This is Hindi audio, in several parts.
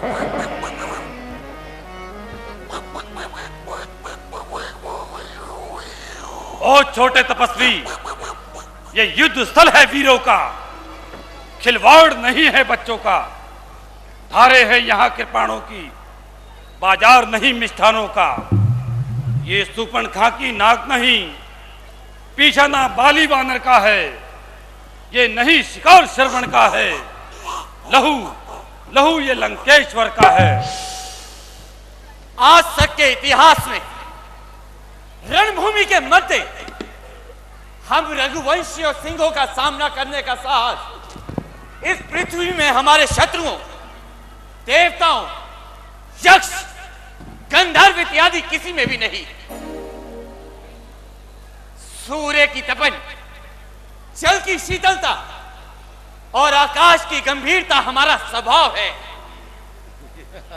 ओ छोटे तपस्वी, ये युद्ध स्थल है वीरों का, खिलवाड़ नहीं है बच्चों का। धारे है यहाँ कृपाणों की, बाजार नहीं मिष्ठानों का। ये सुपर्णखा की नाक नहीं, पीछा ना बाली वानर का है। ये नहीं शिकार श्रवण का है, लहू लहू ये लंकेश्वर का है। आज तक के इतिहास में रणभूमि के मध्य हम रघुवंशी और सिंहों का सामना करने का साहस इस पृथ्वी में हमारे शत्रुओं, देवताओं, यक्ष, गंधर्व इत्यादि किसी में भी नहीं। सूर्य की तपन, जल की शीतलता और आकाश की गंभीरता हमारा स्वभाव है।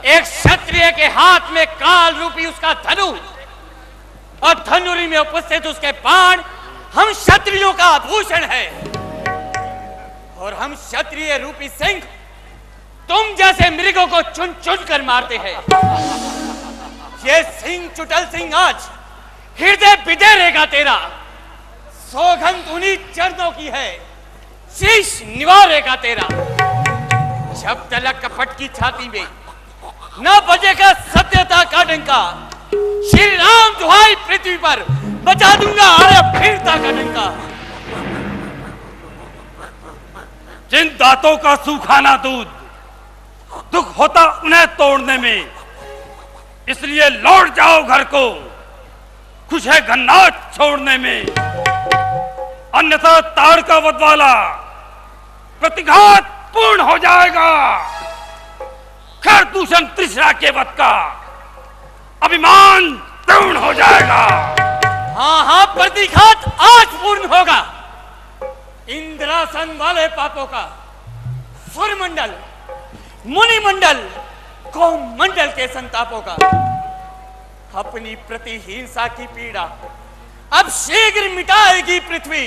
एक क्षत्रिय के हाथ में काल रूपी उसका धनु और धनुरी में उपस्थित उसके बाण हम क्षत्रियों का आभूषण है। और हम क्षत्रिय रूपी सिंह तुम जैसे मृगों को चुन चुन कर मारते हैं। ये सिंह चुटल सिंह आज हृदय बिदेरेगा तेरा। सौगंध उन्हीं चरणों की है, शीश निवारेगा तेरा। जब तलक कपट की छाती में न बजेगा सत्यता का डंका, श्री राम दुहाई पृथ्वी पर बचा दूंगा अरे फिरता का डंका। जिन दांतों का सूखाना दूध दुख होता उन्हें तोड़ने में, इसलिए लौट जाओ घर को, खुश है घन्नाट छोड़ने में। अन्यथा ताड़ का वदवाला प्रतिघात पूर्ण हो जाएगा। खर दूषण तृष्णा के वध का अभिमान पूर्ण हो जाएगा। हाँ हाँ, प्रतिघात आज पूर्ण होगा। इंद्रासन वाले पापों का सुरमंडल, मुनिमंडल, कौमंडल के संतापों का अपनी प्रतिहिंसा की पीड़ा अब शीघ्र मिटाएगी पृथ्वी।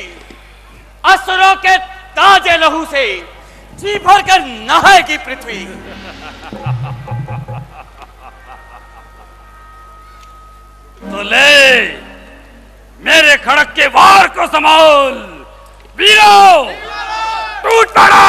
असुरों के ताजे लहू से जी भर कर नहाएगी पृथ्वी। तो ले मेरे खड़क के वार को संभाल वीरों, टूट पड़ो।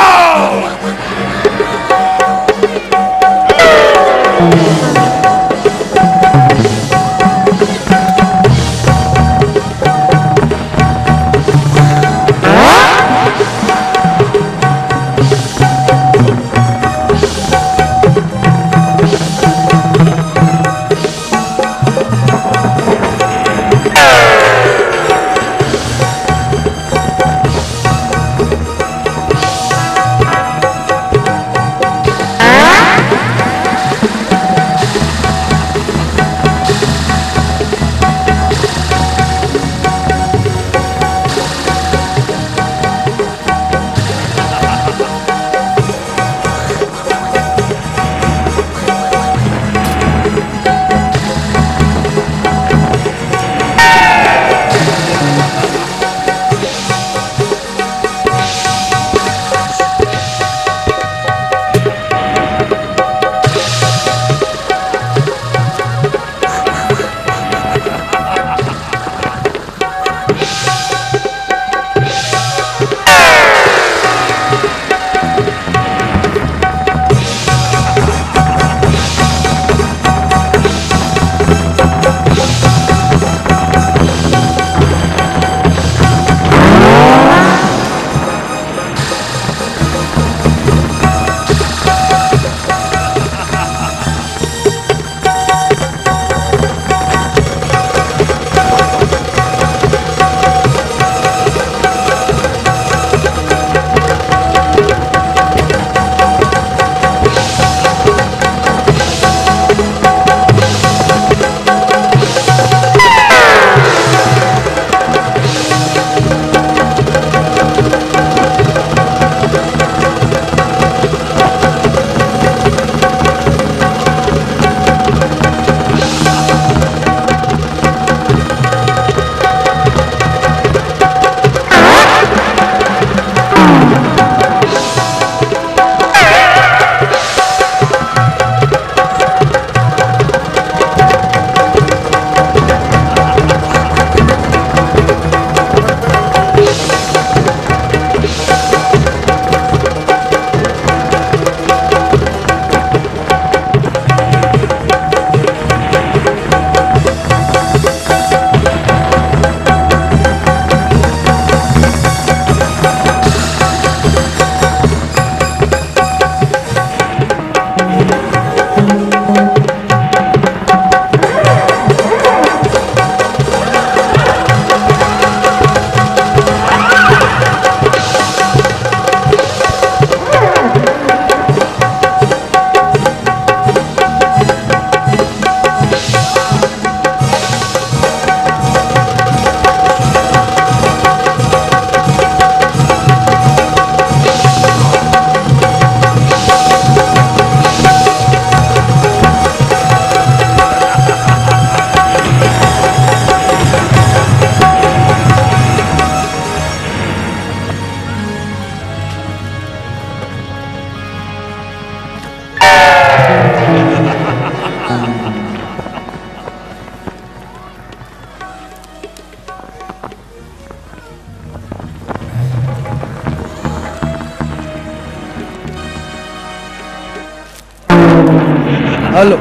हलो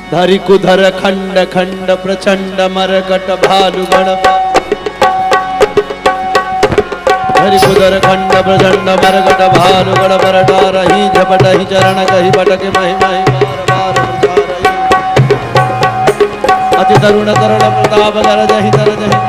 धरि कुधर खंड खंड प्रचंड मरकट भालु गण धरि कुधर खंड प्रचंड मरकट भालु गण बरटा रही झपट ही चरण कही पटक महि महि बार बार प्रचारहि अति तरुण तरुण प्रताप गरजहि तरजहि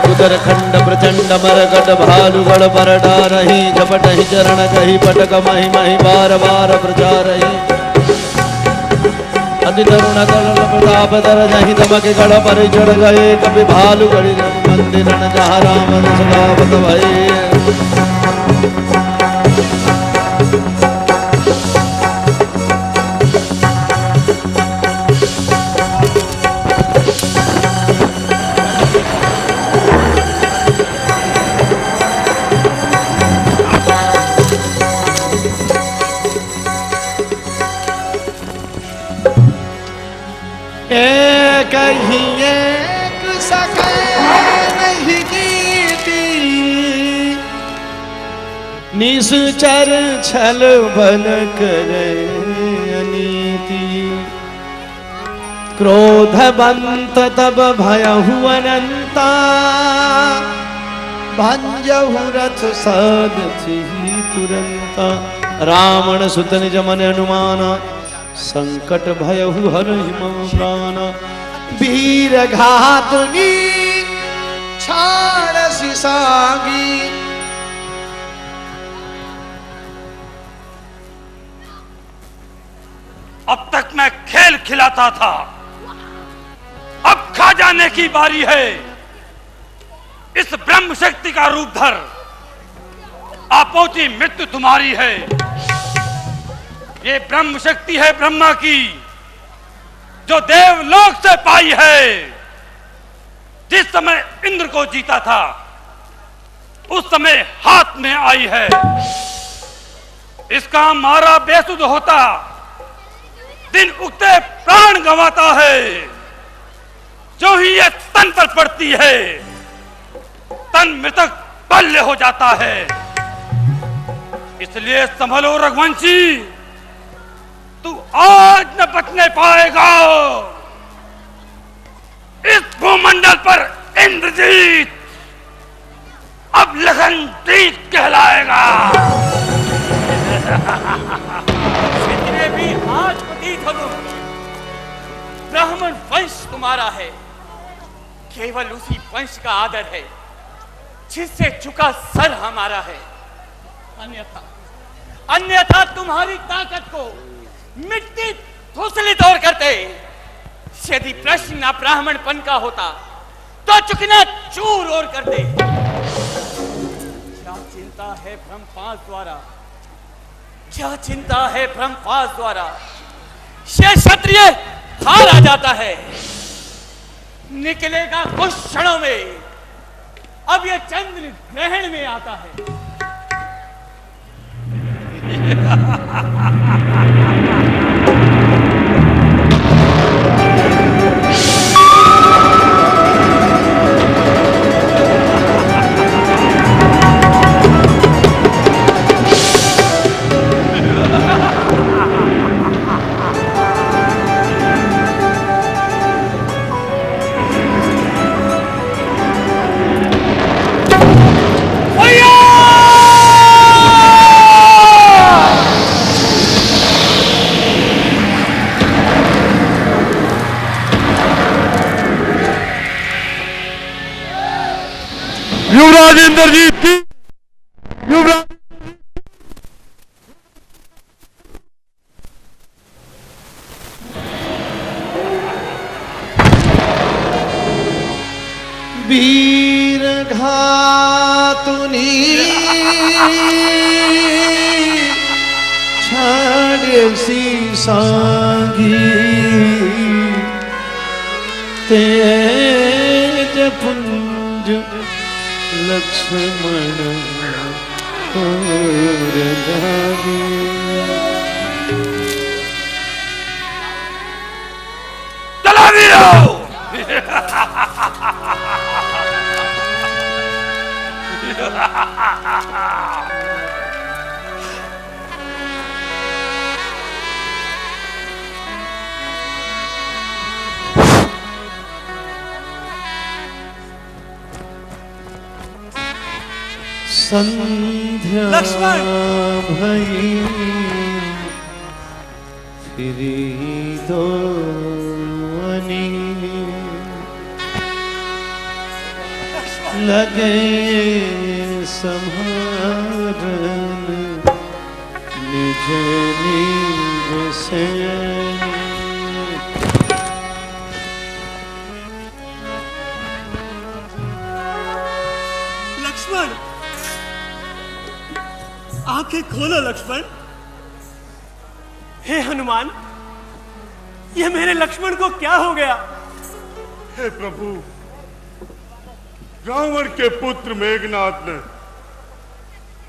कुदर खंड प्रचंड मरकट भालुगढ़ बरडा रही झपट ही चरण कही पटक महि महि बार बार प्रचारहि अति तरुण तरुण प्रताप दर जहि दमक गढ़ पर चढ़ गए कभी भालुगढ़ मंदिर जहाँ राम सदावत भये कहीं एक सके नहीं नीति निश्चर छल बल करे अनीति क्रोधवंत तब भयहु अनंता भंजहु रथ सारथि तुरंता रावण सुत निज मन हनुमाना संकट भयहु हरहि मम प्राण वीर घातुनी छाड़सी सागी अब तक मैं खेल खिलाता था, अब खा जाने की बारी है। इस ब्रह्म शक्ति का रूप धर, आ पहुंची मृत्यु तुम्हारी है। ये ब्रह्म शक्ति है ब्रह्मा की, जो देवलोक से पाई है। जिस समय इंद्र को जीता था उस समय हाथ में आई है। इसका मारा बेसुध होता, दिन उगते प्राण गंवाता है। जो ही ये तन पर पड़ती है, तन मृतक बल्य हो जाता है। इसलिए संभलो रघुवंशी, तू आज न बचने पाएगा। इस भूमंडल पर इंद्रजीत अब लखनजीत कहलाएगा। जितने भी आज प्रतीत हो, ब्राह्मण वंश तुम्हारा है। केवल उसी वंश का आदर है जिससे झुका सर हमारा है। अन्यथा तुम्हारी ताकत को मिट्टी धुसली तोड़ करते। यदि प्रश्न ब्राह्मणपन का होता तो चुकना चूर और करते। क्या चिंता है ब्रह्मपाश द्वारा, क्या चिंता है ब्रह्मपाश द्वारा। ये क्षत्रिय हार आ जाता है, निकलेगा कुछ क्षणों में। अब ये चंद्र ग्रहण में आता है। युवराज इंद्रजीत की युवराज वीर घातुनी छाड़सी सांगी तेज पुंज लक्ष्मण और जागे। चला वीरो। संध्या लक्ष्मण! भई फिरी दो अनी लगे संहारन निज निज से। लक्ष्मण, आंखें खोलो लक्ष्मण। हे हनुमान, ये मेरे लक्ष्मण को क्या हो गया? हे प्रभु, रावण के पुत्र मेघनाथ ने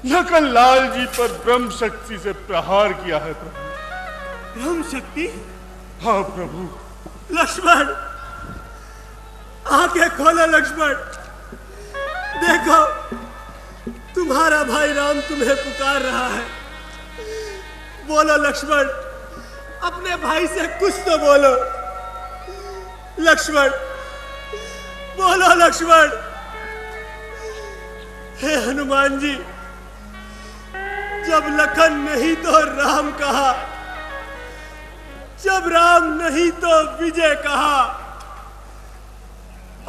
लखन लाल जी पर ब्रह्म शक्ति से प्रहार किया है प्रभु। ब्रह्म शक्ति? हाँ प्रभु। लक्ष्मण, आंखें खोलो लक्ष्मण। देखो, तुम्हारा भाई राम तुम्हें पुकार रहा है। बोलो लक्ष्मण, अपने भाई से कुछ तो बोलो। लक्ष्मण, बोलो लक्ष्मण। हे हनुमान जी, जब लखन नहीं तो राम कहा, जब राम नहीं तो विजय कहा,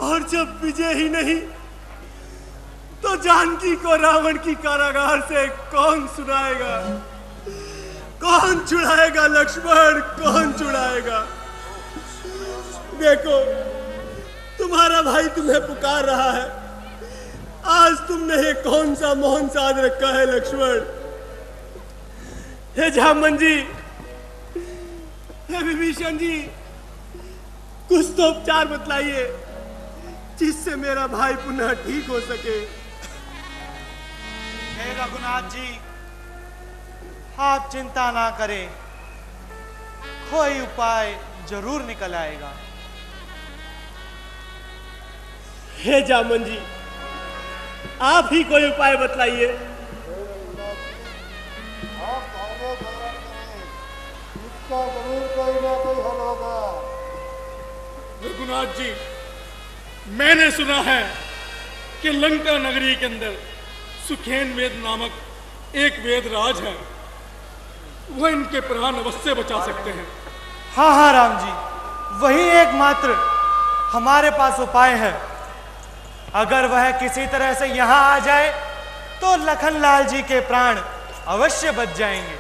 और जब विजय ही नहीं तो जानकी को रावण की कारागार से कौन सुनाएगा? कौन छुड़ाएगा लक्ष्मण, कौन छुड़ाएगा? देखो, तुम्हारा भाई तुम्हें पुकार रहा है। आज तुमने ये कौन सा मौन साध रखा है लक्ष्मण? हे जामन जी, हे विभीषण जी, कुछ तो उपचार बतलाइए जिससे मेरा भाई पुनः ठीक हो सके। हे रघुनाथ जी, आप चिंता ना करें, कोई उपाय जरूर निकल आएगा। हे जामन जी, आप ही कोई उपाय बतलाइए। रघुनाथ जी, मैंने सुना है कि लंका नगरी के अंदर सुखेन वेद नामक एक वेद राज है, वह इनके प्राण अवश्य बचा सकते हैं। हाँ हाँ राम जी, वही एकमात्र हमारे पास उपाय है। अगर वह किसी तरह से यहाँ आ जाए तो लखन लाल जी के प्राण अवश्य बच जाएंगे।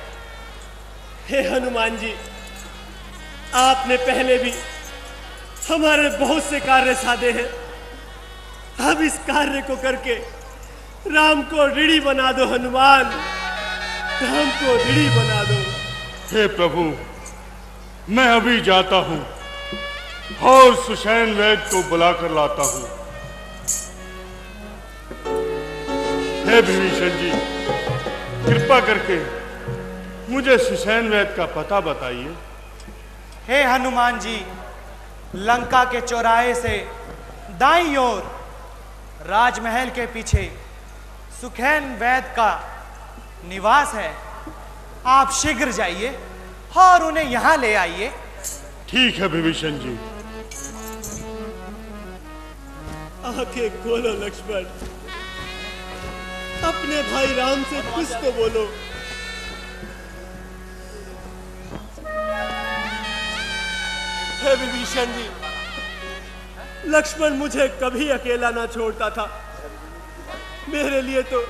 हे हनुमान जी, आपने पहले भी हमारे बहुत से कार्य साधे हैं। अब इस कार्य को करके राम को ऋणी बना दो हनुमान, राम को ऋणी बना दो। हे प्रभु, मैं अभी जाता हूँ और सुषैण वैद को बुलाकर लाता हूँ। हे विभीषण जी, कृपा करके मुझे सुषैण वैद का पता बताइए। हे हनुमान जी, लंका के चौराहे से दाईं ओर राजमहल के पीछे सुखैन वैद का निवास है। आप शीघ्र जाइए और उन्हें यहां ले आइए। ठीक है विभीषण जी। आंखें खोलो लक्ष्मण, अपने भाई राम से कुछ तो बोलो। हे विभीषण जी, लक्ष्मण मुझे कभी अकेला ना छोड़ता था। मेरे लिए तो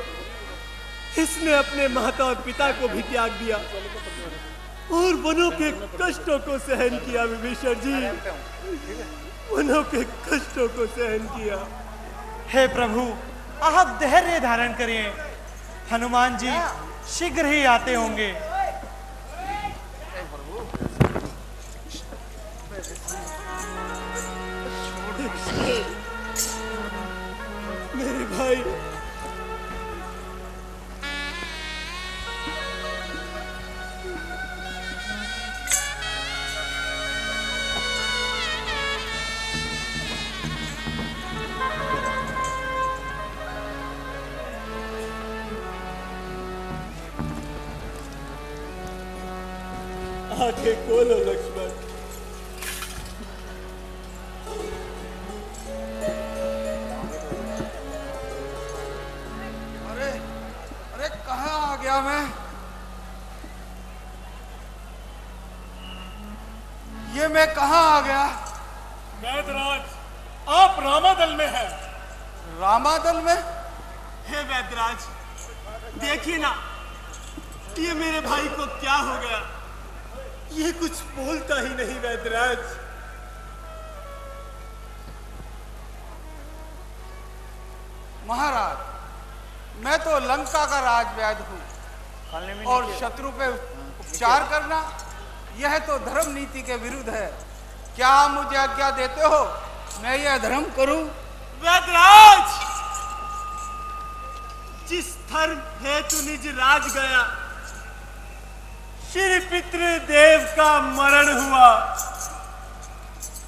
इसने अपने माता और पिता को भी त्याग दिया और वनों के कष्टों को सहन किया। विभीषण जी, वनों के कष्टों को सहन किया। हे प्रभु, आप धैर्य धारण करिए। हनुमान जी शीघ्र ही आते होंगे। मेरे भाई, आंखें खोलो लक्ष्मण। अरे अरे कहाँ आ गया मैं? ये मैं कहाँ आ गया? वैदराज, आप रामादल में हैं। रामादल में? हे वैदराज, देखिए ना, ये मेरे भाई को क्या हो गया? ये कुछ बोलता ही नहीं वैदराज। महाराज, मैं तो लंका का राजवैद हूँ और शत्रु पे उपचार करना यह तो धर्म नीति के विरुद्ध है। क्या आप मुझे आज्ञा देते हो मैं यह धर्म करूं? वैदराज, जिस धर्म हेतु निज राज गया, श्री पितृदेव का मरण हुआ,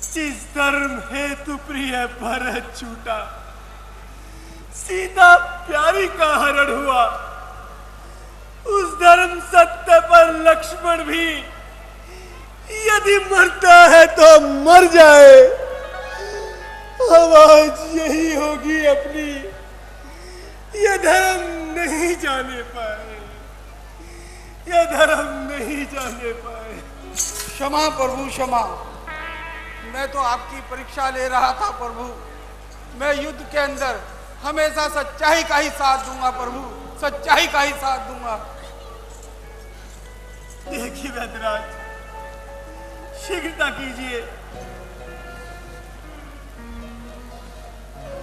जिस धर्म हेतु प्रिय भरत छूटा, सीता प्यारी का हरण हुआ, उस धर्म सत्य पर लक्ष्मण भी यदि मरता है तो मर जाए। आवाज यही होगी अपनी, यह धर्म नहीं जाने पाए, यह धर्म नहीं जाने पाए। क्षमा प्रभु, क्षमा। मैं तो आपकी परीक्षा ले रहा था प्रभु। मैं युद्ध के अंदर हमेशा सच्चाई का ही साथ दूंगा प्रभु, सच्चाई का ही साथ दूंगा। देखिए वैदराज, शीघ्रता कीजिए।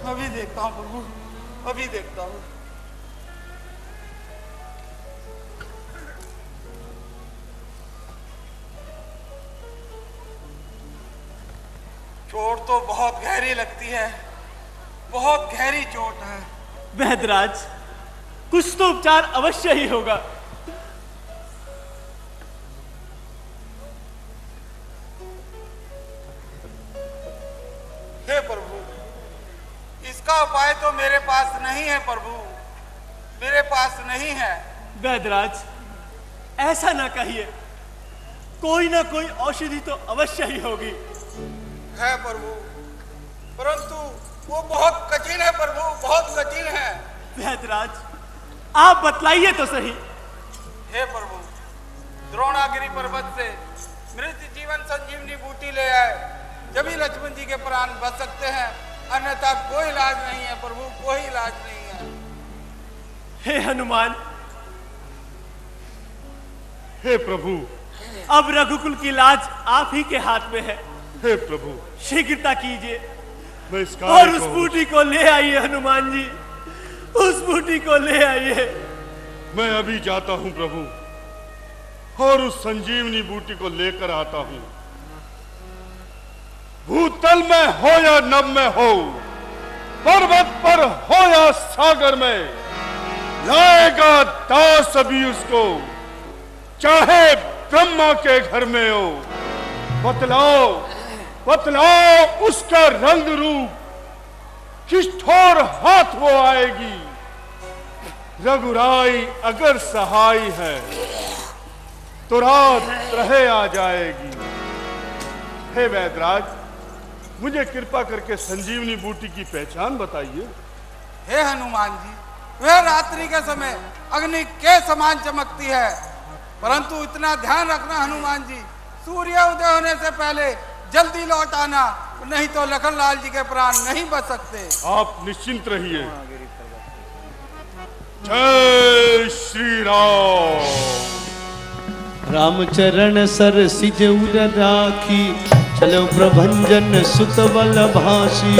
अभी देखता हूँ प्रभु, अभी देखता हूँ। चोट तो बहुत गहरी लगती है, बहुत गहरी चोट है। वैदराज, कुछ तो उपचार अवश्य ही होगा। हे प्रभु, इसका उपाय तो मेरे पास नहीं है प्रभु, मेरे पास नहीं है। वैदराज, ऐसा ना कहिए, कोई ना कोई औषधि तो अवश्य ही होगी। है प्रभु, परंतु वो बहुत कठिन है प्रभु, बहुत कठिन है। वैदराज, आप बतलाइए तो सही। हे प्रभु, द्रोणागिरी पर्वत से मृत जीवन संजीवनी बूटी ले आए, जभी लक्ष्मण जी के प्राण बच सकते हैं, अन्यथा कोई इलाज नहीं है प्रभु, कोई इलाज नहीं है। हे हनुमान, हे प्रभु, अब रघुकुल की लाज आप ही के हाथ में है। हे प्रभु, शीघ्रता कीजिए मैं इस और कार्य उस को बूटी को ले आइए। हनुमान जी, उस बूटी को ले आइए। मैं अभी जाता हूँ प्रभु, और उस संजीवनी बूटी को लेकर आता हूँ। भूतल में हो या नभ में हो, पर्वत पर हो या सागर में, लाएगा दास अभी उसको, चाहे ब्रह्मा के घर में हो। बतलाओ बतलाओ उसका रंग रूप, किस ठोर हाथ वो आएगी। रघुराई अगर सहाय है तो रात रहे आ जाएगी। हे वैदराज, मुझे कृपा करके संजीवनी बूटी की पहचान बताइए। हे हनुमान जी, वह रात्रि के समय अग्नि के समान चमकती है, परंतु इतना ध्यान रखना हनुमान जी, सूर्य उदय होने से पहले जल्दी लौट आना, नहीं तो लखनलाल जी के प्राण नहीं बच सकते। आप निश्चिंत रहिए। जय श्री राम। रामचरण सर सिज उर राखी, चलो प्रभंजन सुत बल भाषी।